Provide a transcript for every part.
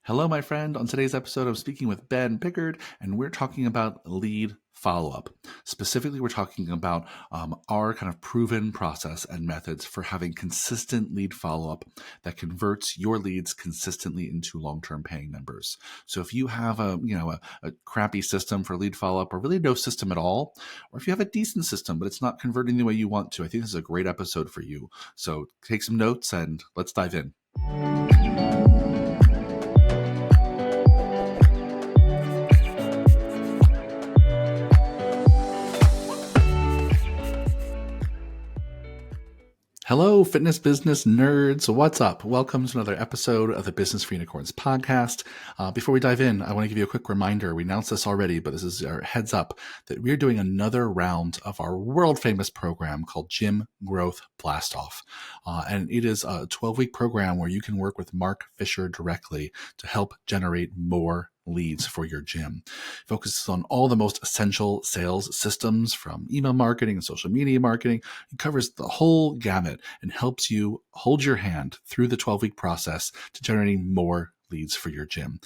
Hello, my friend. On today's episode, I'm speaking with Ben Pickard, and we're talking about lead follow-up. Specifically, we're talking about our kind of proven process and methods for having consistent lead follow-up that converts your leads consistently into long-term paying members. So if you have a crappy system for lead follow-up, or really no system at all, or if you have a decent system but it's not converting the way you want to, I think this is a great episode for you. So take some notes and let's dive in. Hello, fitness business nerds. What's up? Welcome to another episode of the Business for Unicorns podcast. Before we dive in, I want to give you a quick reminder. We announced this already, but this is our heads up that we're doing another round of our world famous program called Gym Growth Blast Off. And it is a 12-week program where you can work with Mark Fisher directly to help generate more leads for your gym. It focuses on all the most essential sales systems from email marketing and social media marketing. It covers the whole gamut and helps you hold your hand through the 12-week process to generating more leads for your gym.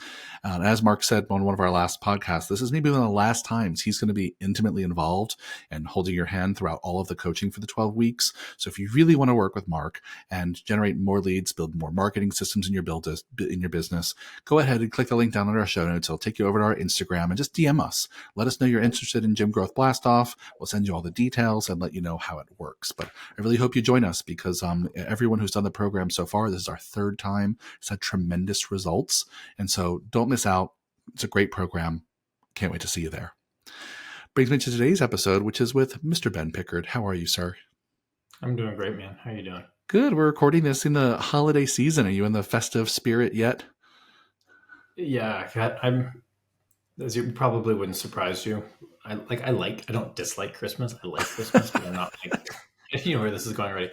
As Mark said on one of our last podcasts, this is maybe one of the last times he's going to be intimately involved and holding your hand throughout all of the coaching for the 12 weeks. So if you really want to work with Mark and generate more leads, build more marketing systems in your business, go ahead and click the link down in our show notes. It'll take you over to our Instagram and just DM us. Let us know you're interested in Gym Growth Blast Off. We'll send you all the details and let you know how it works. But I really hope you join us because everyone who's done the program so far, this is our third time. It's had tremendous results. And so don't miss out. It's a great program. Can't wait to see you there. Brings me to today's episode, which is with Mr. Ben Pickard. How are you, sir? I'm doing great, man. How are you doing? Good. We're recording this in the holiday season. Are you in the festive spirit yet? Yeah, I'm. As you probably wouldn't surprise you, I don't dislike Christmas. I like Christmas, but I'm not like, you know where this is going already.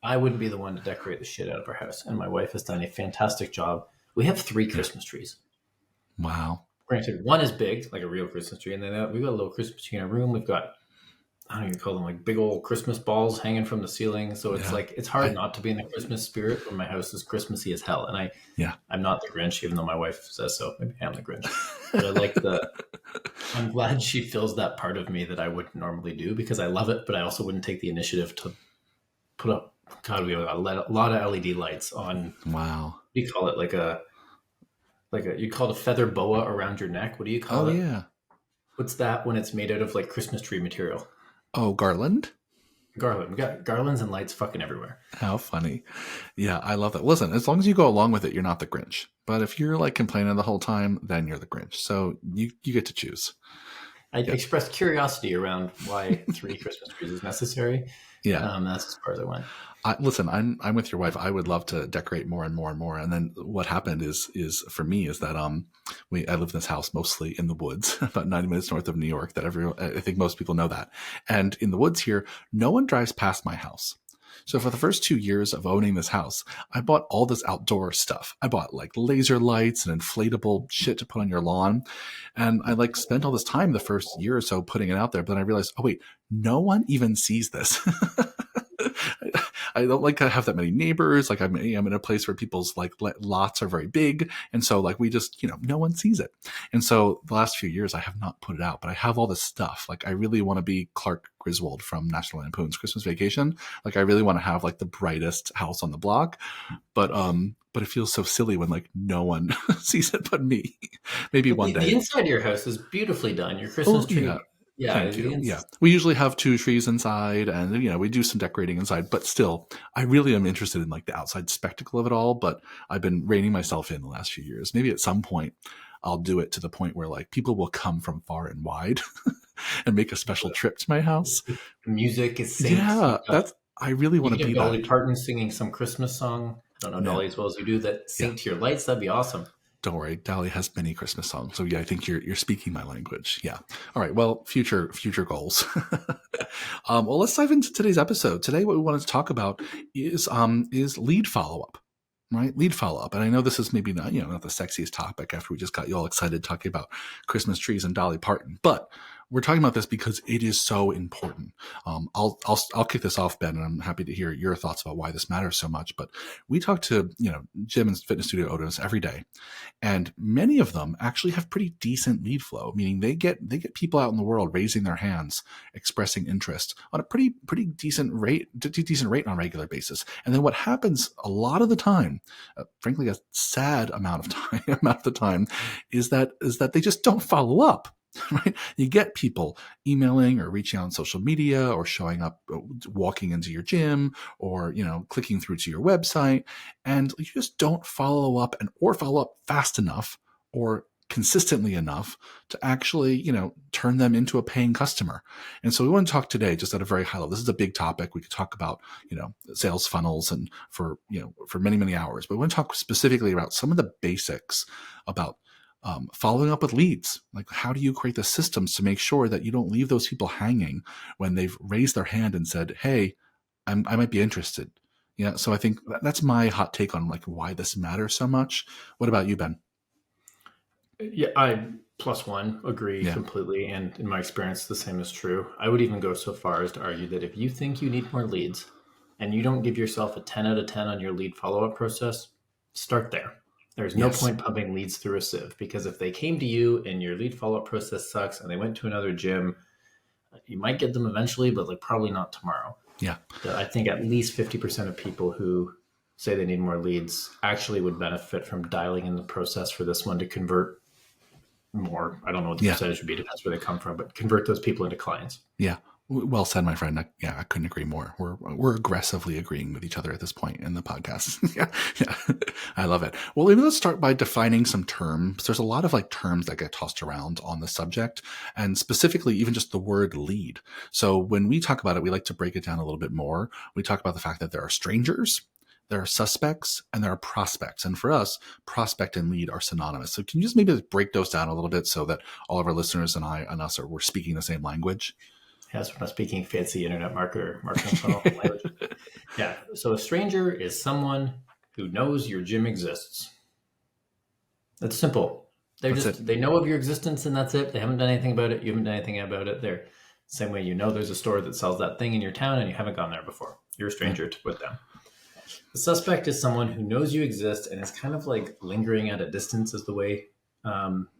I wouldn't be the one to decorate the shit out of our house, and my wife has done a fantastic job. We have 3 Christmas trees. Wow. Granted, one is big, like a real Christmas tree, and then we've got a little Christmas tree in our room. We've got, I don't even call them, like big old Christmas balls hanging from the ceiling. So it's it's hard not to be in the Christmas spirit when my house is Christmassy as hell. And I'm not the Grinch, even though my wife says so. Maybe I'm the Grinch. But I'm glad she feels that part of me that I wouldn't normally do because I love it, but I also wouldn't take the initiative to put up, God, we have a lot of LED lights on. Wow. You call it you call it a feather boa around your neck. What do you call it? Oh, yeah. What's that when it's made out of like Christmas tree material? Oh, garland? Garland. We got garlands and lights fucking everywhere. How funny. Yeah, I love that. Listen, as long as you go along with it, you're not the Grinch. But if you're like complaining the whole time, then you're the Grinch. So you get to choose. I expressed curiosity around why 3 Christmas trees is necessary. Yeah. That's as far as I went. Listen, I'm with your wife. I would love to decorate more and more and more. And then what happened is for me is that I live in this house mostly in the woods, about 90 minutes north of New York. I think most people know that. And in the woods here, no one drives past my house. So for the first 2 years of owning this house, I bought all this outdoor stuff. I bought like laser lights and inflatable shit to put on your lawn. And I spent all this time the first year or so putting it out there. But then I realized, oh wait, no one even sees this. I don't like to have that many neighbors. Like I'm in a place where people's lots are very big. And so we just, no one sees it. And so the last few years I have not put it out, but I have all this stuff. I really want to be Clark Griswold from National Lampoon's Christmas Vacation. I really want to have the brightest house on the block, but it feels so silly when no one sees it but me. Maybe one day. The inside of your house is beautifully done. Your Christmas tree. Yeah. Thank you. Yeah. We usually have 2 trees inside and, we do some decorating inside, but still, I really am interested in the outside spectacle of it all, but I've been reining myself in the last few years. Maybe at some point I'll do it to the point where people will come from far and wide and make a special trip to my house. The music is synced. Yeah. I really want to be Dolly that. Parton singing some Christmas song. I don't know Dolly as well as you do that sync to your lights. That'd be awesome. Don't worry, Dolly has many Christmas songs. So yeah, I think you're speaking my language. Yeah. All right. Well, future goals. Well, let's dive into today's episode. Today, what we wanted to talk about is lead follow-up. Right? Lead follow-up. And I know this is maybe not the sexiest topic after we just got you all excited talking about Christmas trees and Dolly Parton, but we're talking about this because it is so important. I'll kick this off, Ben, and I'm happy to hear your thoughts about why this matters so much. But we talk to gym and fitness studio owners every day, and many of them actually have pretty decent lead flow, meaning they get people out in the world raising their hands, expressing interest on a pretty decent rate on a regular basis. And then what happens a lot of the time, frankly, a sad amount of time, is that they just don't follow up. Right? You get people emailing or reaching out on social media or showing up, walking into your gym or, clicking through to your website, and you just don't follow up or follow up fast enough or consistently enough to actually, turn them into a paying customer. And so we want to talk today just at a very high level. This is a big topic. We could talk about, sales funnels and for many, many hours, but we want to talk specifically about some of the basics about following up with leads. Like, how do you create the systems to make sure that you don't leave those people hanging when they've raised their hand and said, hey, I might be interested. Yeah. So I think that's my hot take on like why this matters so much. What about you, Ben? Yeah, I plus one agree completely. And in my experience, the same is true. I would even go so far as to argue that if you think you need more leads and you don't give yourself a 10 out of 10 on your lead follow-up process, start there. There's no point pumping leads through a sieve, because if they came to you and your lead follow-up process sucks and they went to another gym, you might get them eventually, but like probably not tomorrow. Yeah. I think at least 50% of people who say they need more leads actually would benefit from dialing in the process for this one to convert more. I don't know what the percentage would be, depends where they come from, but convert those people into clients. Yeah. Well said, my friend. I couldn't agree more. We're aggressively agreeing with each other at this point in the podcast. yeah. I love it. Well, maybe let's start by defining some terms. There's a lot of like terms that get tossed around on the subject, and specifically even just the word lead. So when we talk about it, we like to break it down a little bit more. We talk about the fact that there are strangers, there are suspects, and there are prospects. And for us, prospect and lead are synonymous. So can you just maybe break those down a little bit so that all of our listeners and we're speaking the same language? Yes, we're not speaking fancy internet marketing funnel language. Yeah. So a stranger is someone who knows your gym exists. That's simple. They know of your existence and that's it. They haven't done anything about it. You haven't done anything about it. They're the same way there's a store that sells that thing in your town and you haven't gone there before. You're a stranger with them. The suspect is someone who knows you exist and is kind of like lingering at a distance is the way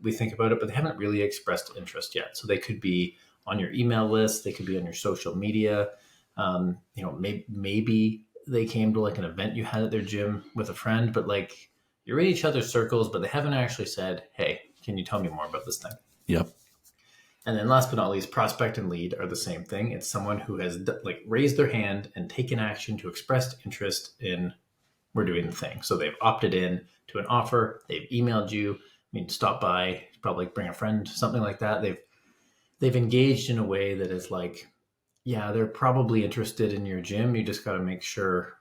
we think about it, but they haven't really expressed interest yet. So they could be on your email list. They could be on your social media. Maybe they came to like an event you had at their gym with a friend, but like you're in each other's circles, but they haven't actually said, hey, can you tell me more about this thing? Yep. And then last but not least, prospect and lead are the same thing. It's someone who has like raised their hand and taken action to express interest in we're doing the thing. So they've opted in to an offer. They've emailed you. Stop by, probably bring a friend, something like that. They've engaged in a way that is like, yeah, they're probably interested in your gym. You just got to make sure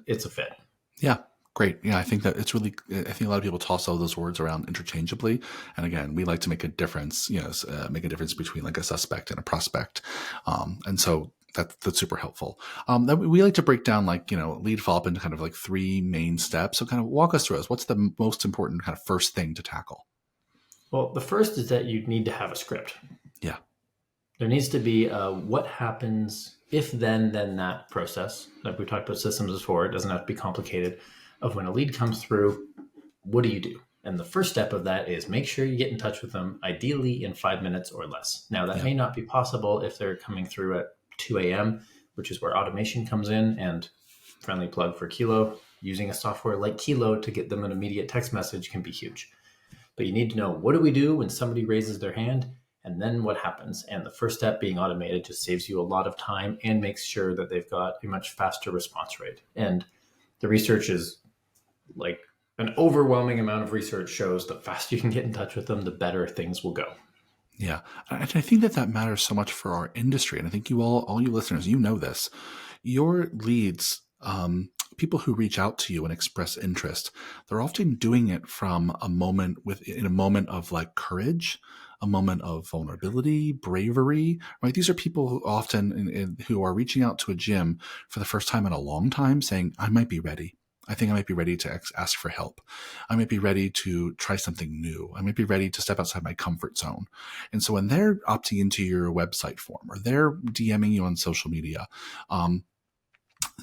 it's a fit. Yeah. Great. Yeah. I think that I think a lot of people toss all those words around interchangeably. And again, we like to make a difference, make a difference between like a suspect and a prospect. And so that's super helpful. We like to break down lead follow-up into kind of like three main steps. So kind of walk us through this. What's the most important kind of first thing to tackle? Well, the first is that you need to have a script. Yeah. There needs to be what happens if then that process. Like we talked about systems before, it doesn't have to be complicated. Of when a lead comes through, what do you do? And the first step of that is make sure you get in touch with them, ideally in 5 minutes or less. Now, that may not be possible if they're coming through at 2 a.m., which is where automation comes in, and friendly plug for Kilo. Using a software like Kilo to get them an immediate text message can be huge. But you need to know, what do we do when somebody raises their hand? And then what happens? And the first step, being automated, just saves you a lot of time and makes sure that they've got a much faster response rate. And the research is like an overwhelming amount of research shows the faster you can get in touch with them, the better things will go. Yeah. I think that matters so much for our industry. And I think you all you listeners, this. Your leads, people who reach out to you and express interest, they're often doing it from in a moment of like courage, a moment of vulnerability, bravery, right? These are people who often who are reaching out to a gym for the first time in a long time saying, I might be ready. I think I might be ready to ask for help. I might be ready to try something new. I might be ready to step outside my comfort zone. And so when they're opting into your website form or they're DMing you on social media,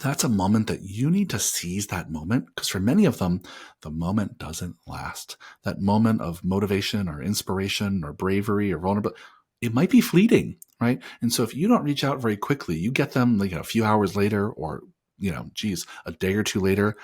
that's a moment that you need to seize that moment, because for many of them, the moment doesn't last. That moment of motivation or inspiration or bravery or vulnerability, it might be fleeting, right? And so if you don't reach out very quickly, you get them like a few hours later or, a day or two later,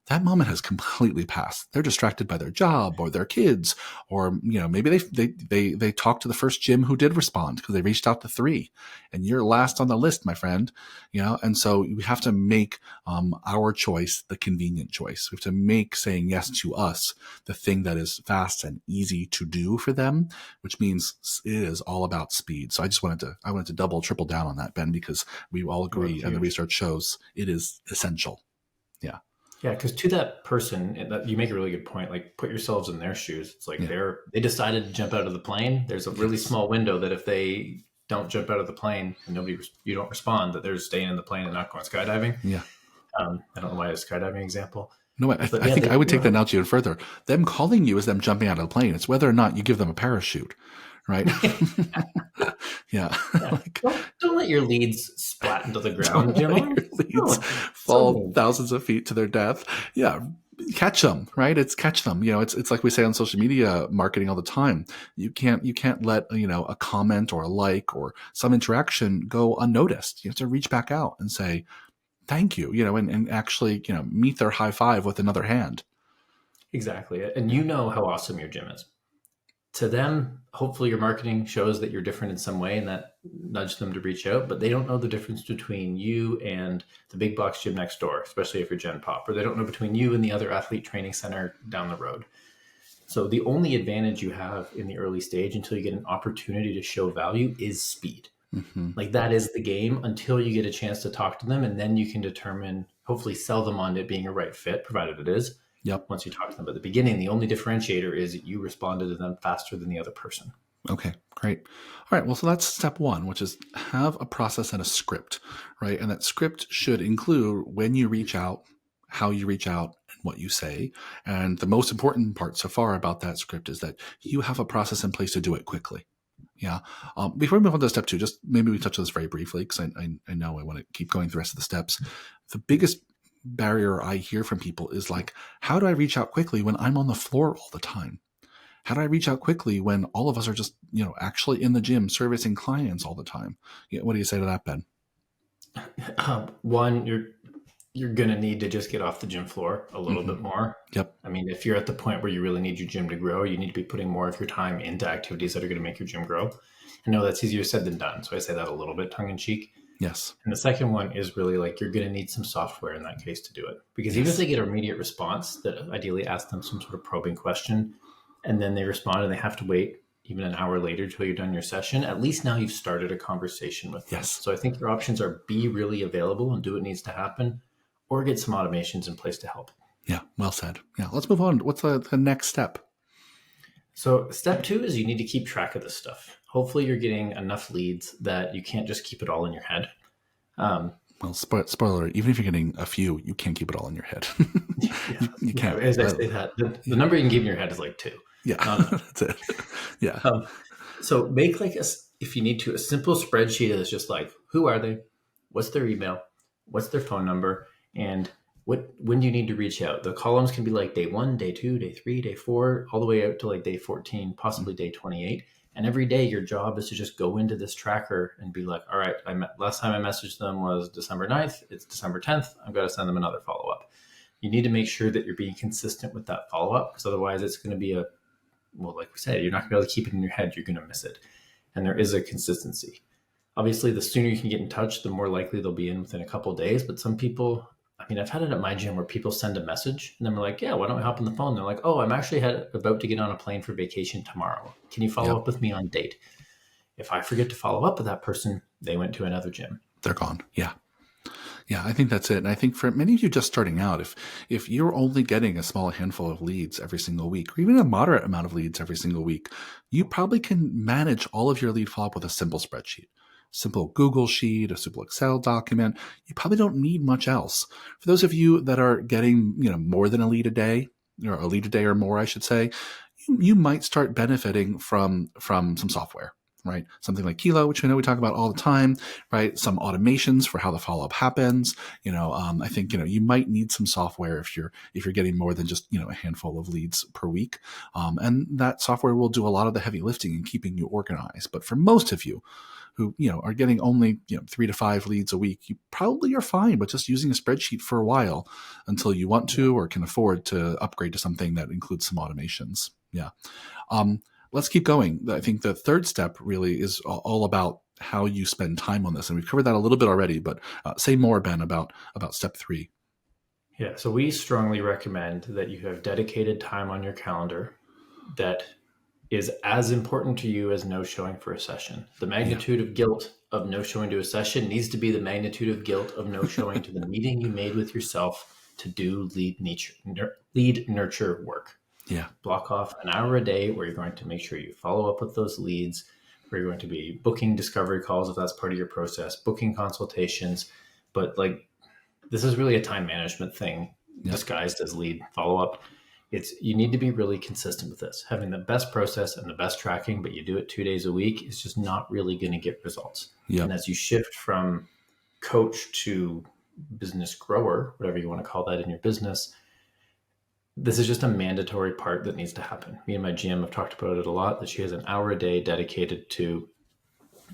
that moment has completely passed. They're distracted by their job or their kids, or maybe they talked to the first gym who did respond because they reached out to 3, and you're last on the list, my friend. And so we have to make our choice the convenient choice. We have to make saying yes to us the thing that is fast and easy to do for them, which means it is all about speed. So I wanted to double, triple down on that, Ben, because we all agree, and the research shows it is essential. Yeah. Yeah, because to that person, you make a really good point. Like, put yourselves in their shoes. It's like they decided to jump out of the plane. There's a really small window that if they don't jump out of the plane and you don't respond, that they're staying in the plane and not going skydiving. Yeah. I don't know why it's a skydiving example. No, I think I would take that analogy even further. Them calling you is them jumping out of the plane. It's whether or not you give them a parachute, right? Yeah. Don't let your leads splat into the ground. Don't let your leads fall thousands of feet to their death. Yeah. Catch them, right? It's catch them. It's like we say on social media marketing all the time. You can't let, a comment or a like or some interaction go unnoticed. You have to reach back out and say, thank you, and actually, meet their high five with another hand. Exactly. And you know how awesome your gym is. To them, hopefully your marketing shows that you're different in some way and that nudged them to reach out, but they don't know the difference between you and the big box gym next door, especially if you're Gen Pop, or they don't know between you and the other athlete training center down the road. So the only advantage you have in the early stage until you get an opportunity to show value is speed. Mm-hmm. Like, that is the game until you get a chance to talk to them, and then you can determine, hopefully sell them on it being a right fit, provided it is. Yep. Once you talk to them at the beginning, the only differentiator is that you responded to them faster than the other person. Okay, great. All right. Well, so that's step 1, which is have a process and a script, right? And that script should include when you reach out, how you reach out, and what you say. And the most important part so far about that script is that you have a process in place to do it quickly. Yeah. Before we move on to step 2, just maybe we touch on this very briefly, because I know I want to keep going the rest of the steps. The biggest barrier I hear from people is like, how do I reach out quickly when I'm on the floor all the time? How do I reach out quickly when all of us are just, actually in the gym servicing clients all the time? What do you say to that, Ben? One, you're going to need to just get off the gym floor a little bit more. Yep. I mean, if you're at the point where you really need your gym to grow, you need to be putting more of your time into activities that are going to make your gym grow. I know that's easier said than done, so I say that a little bit tongue in cheek. Yes. And the second one is really like, you're going to need some software in that case to do it. Because even if they get an immediate response, that ideally ask them some sort of probing question, and then they respond and they have to wait even an hour later until you're done your session, at least now you've started a conversation with them. Yes. So I think your options are be really available and do what needs to happen, or get some automations in place to help. Yeah, well said. Yeah, let's move on. What's the next step? So step 2 is you need to keep track of this stuff. Hopefully you're getting enough leads that you can't just keep it all in your head. Well, spoiler, even if you're getting a few, you can't keep it all in your head. you can't. As I say that, the number you can keep in your head is like 2. Yeah, that's it. Yeah. So make if you need to, a simple spreadsheet that's just like, who are they? What's their email? What's their phone number? And when do you need to reach out? The columns can be like day 1, day 2, day 3, day 4, all the way out to like day 14, possibly day 28. And every day your job is to just go into this tracker and be like, all right, last time I messaged them was December 9th. It's December 10th. I've got to send them another follow-up. You need to make sure that you're being consistent with that follow-up, because otherwise it's going to be like we said, you're not going to be able to keep it in your head. You're going to miss it. And there is a consistency. Obviously, the sooner you can get in touch, the more likely they'll be in within a couple of days. But some people, I've had it at my gym where people send a message and then we're like, yeah, why don't we hop on the phone? They're like, oh, I'm actually about to get on a plane for vacation tomorrow. Can you follow up with me on date? If I forget to follow up with that person, they went to another gym. They're gone. Yeah. Yeah, I think that's it. And I think for many of you just starting out, if you're only getting a small handful of leads every single week, or even a moderate amount of leads every single week, you probably can manage all of your lead follow-up with a simple spreadsheet. simple Google sheet, a simple Excel document. You probably don't need much else. For those of you that are getting, more than a lead a day, or a lead a day or more, I should say, you might start benefiting from some software, right? Something like Kilo, which I know we talk about all the time, right? Some automations for how the follow up happens. I think you might need some software if you're getting more than just a handful of leads per week, and that software will do a lot of the heavy lifting in keeping you organized. But for most of you who are getting only 3 to 5 leads a week, you probably are fine with just using a spreadsheet for a while until you want to or can afford to upgrade to something that includes some automations. Yeah. Let's keep going. I think the third step really is all about how you spend time on this, and we've covered that a little bit already. But say more, Ben, about step 3. Yeah, so we strongly recommend that you have dedicated time on your calendar that is as important to you as no showing for a session. The magnitude of guilt of no showing to a session needs to be the magnitude of guilt of no showing to the meeting you made with yourself to do lead nurture work. Yeah. Block off an hour a day where you're going to make sure you follow up with those leads, where you're going to be booking discovery calls if that's part of your process, booking consultations. But this is really a time management thing disguised as lead follow-up. You need to be really consistent with this. Having the best process and the best tracking, but you do it 2 days a week is just not really going to get results. Yep. And as you shift from coach to business grower, whatever you want to call that in your business, this is just a mandatory part that needs to happen. Me and my GM have talked about it a lot, that she has an hour a day dedicated to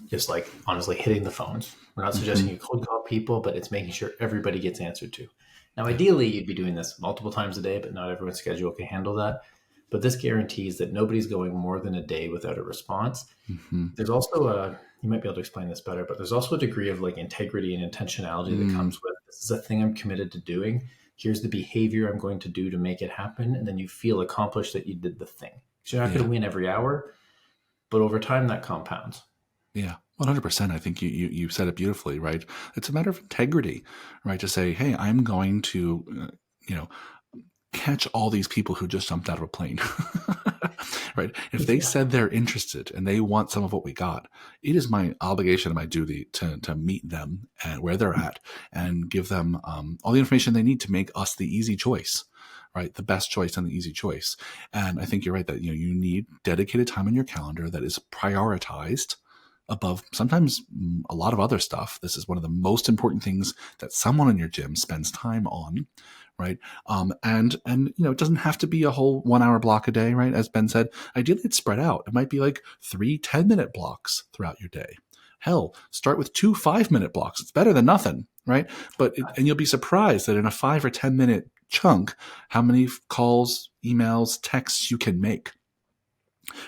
just honestly hitting the phones. We're not suggesting you cold call people, but it's making sure everybody gets answered to. Now, ideally, you'd be doing this multiple times a day, but not everyone's schedule can handle that. But this guarantees that nobody's going more than a day without a response. Mm-hmm. There's also you might be able to explain this better, but there's also a degree of integrity and intentionality that comes with this is a thing I'm committed to doing. Here's the behavior I'm going to do to make it happen. And then you feel accomplished that you did the thing. So you're not going to win every hour, but over time that compounds. Yeah, 100%. I think you said it beautifully, right? It's a matter of integrity, right? To say, hey, I'm going to, catch all these people who just jumped out of a plane, right? If they said they're interested and they want some of what we got, it is my obligation and my duty to meet them at where they're at and give them all the information they need to make us the easy choice, right? The best choice and the easy choice. And I think you're right that you need dedicated time on your calendar that is prioritized above sometimes a lot of other stuff. This is one of the most important things that someone in your gym spends time on, right? And it doesn't have to be a whole 1 hour block a day, right? As Ben said, ideally it's spread out. It might be 3 10-minute blocks throughout your day. Hell, start with 2 5-minute blocks. It's better than nothing, right? And you'll be surprised that in a 5 or 10-minute chunk, how many calls, emails, texts you can make.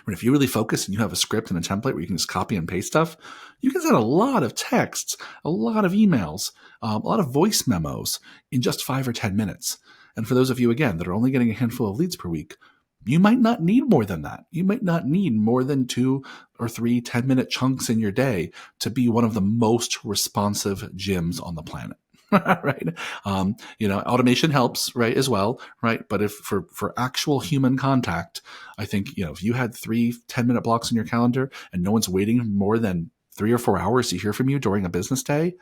But if you really focus and you have a script and a template where you can just copy and paste stuff, you can send a lot of texts, a lot of emails, a lot of voice memos in just 5 or 10 minutes. And for those of you, again, that are only getting a handful of leads per week, you might not need more than that. You might not need more than 2 or 3 10-minute chunks in your day to be one of the most responsive gyms on the planet. Right. Automation helps, right, as well. Right. But if for actual human contact, I think, if you had 3 10-minute blocks in your calendar and no one's waiting more than 3 or 4 hours to hear from you during a business day,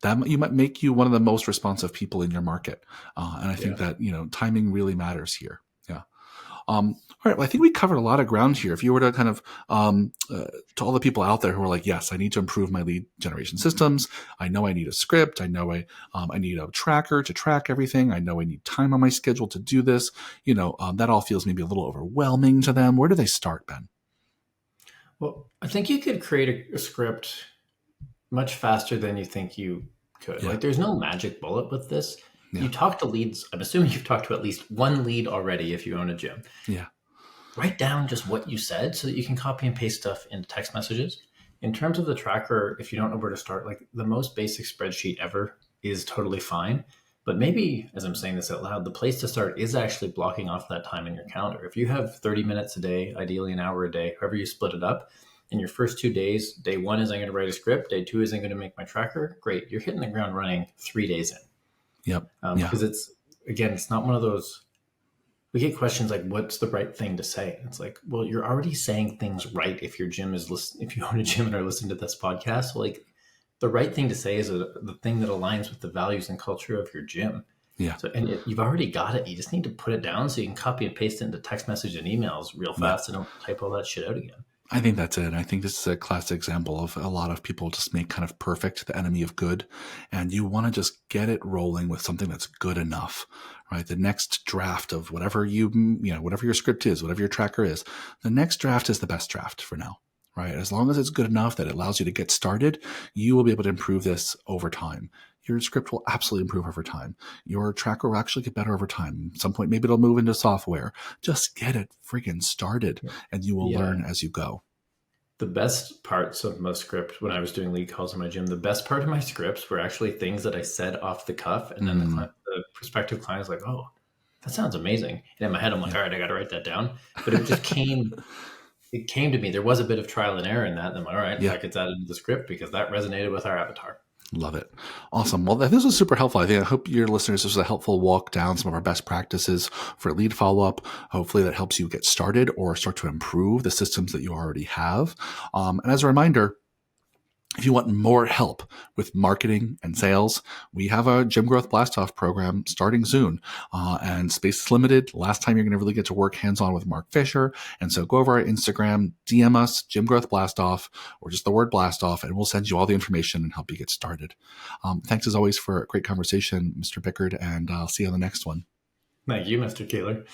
that you might make you one of the most responsive people in your market. And I think that, timing really matters here. Yeah. All right. Well, I think we covered a lot of ground here. If you were to kind of, to all the people out there who are like, yes, I need to improve my lead generation systems. I know I need a script. I know I need a tracker to track everything. I know I need time on my schedule to do this. That all feels maybe a little overwhelming to them. Where do they start, Ben? Well, I think you could create a script much faster than you think you could. Yeah. There's no magic bullet with this. Yeah. You talk to leads. I'm assuming you've talked to at least one lead already if you own a gym. Yeah. Write down just what you said so that you can copy and paste stuff into text messages. In terms of the tracker, if you don't know where to start, the most basic spreadsheet ever is totally fine. But maybe, as I'm saying this out loud, the place to start is actually blocking off that time in your calendar. If you have 30 minutes a day, ideally an hour a day, however you split it up, in your first 2 days, day 1 is I'm going to write a script, day 2 is I'm going to make my tracker. Great. You're hitting the ground running 3 days in. Yep. Because it's not one of those we get questions like, "What's the right thing to say?" And it's like, well, you're already saying things right if your gym is if you own a gym and are listening to this podcast. So like, the right thing to say is the thing that aligns with the values and culture of your gym. Yeah. So, and you've already got it. You just need to put it down so you can copy and paste it into text message and emails real Yeah. fast and don't type all that shit out again. I think that's it. I think this is a classic example of a lot of people just make kind of perfect the enemy of good. And you want to just get it rolling with something that's good enough, right? The next draft of whatever whatever your script is, whatever your tracker is, the next draft is the best draft for now, right? As long as it's good enough that it allows you to get started, you will be able to improve this over time. Your script will absolutely improve over time. Your tracker will actually get better over time. At some point, maybe it'll move into software. Just get it friggin' started, and you will learn as you go. The best parts of my script when I was doing lead calls in my gym, the best part of my scripts were actually things that I said off the cuff. And then the prospective client is like, oh, that sounds amazing. And in my head, I'm like, all right, I got to write that down. But it just came to me. There was a bit of trial and error in that. And I'm like, all right, that gets added into the script because that resonated with our avatar. Love it. Awesome. Well, this was super helpful. I hope your listeners, this was a helpful walk down some of our best practices for lead follow-up. Hopefully that helps you get started or start to improve the systems that you already have. And as a reminder, if you want more help with marketing and sales, we have a Gym Growth Blastoff program starting soon. And space is limited. Last time you're going to really get to work hands-on with Mark Fisher. And so go over our Instagram, DM us, Gym Growth Blastoff, or just the word Blastoff, and we'll send you all the information and help you get started. Thanks as always for a great conversation, Mr. Bickard, and I'll see you on the next one. Thank you, Mr. Kaler.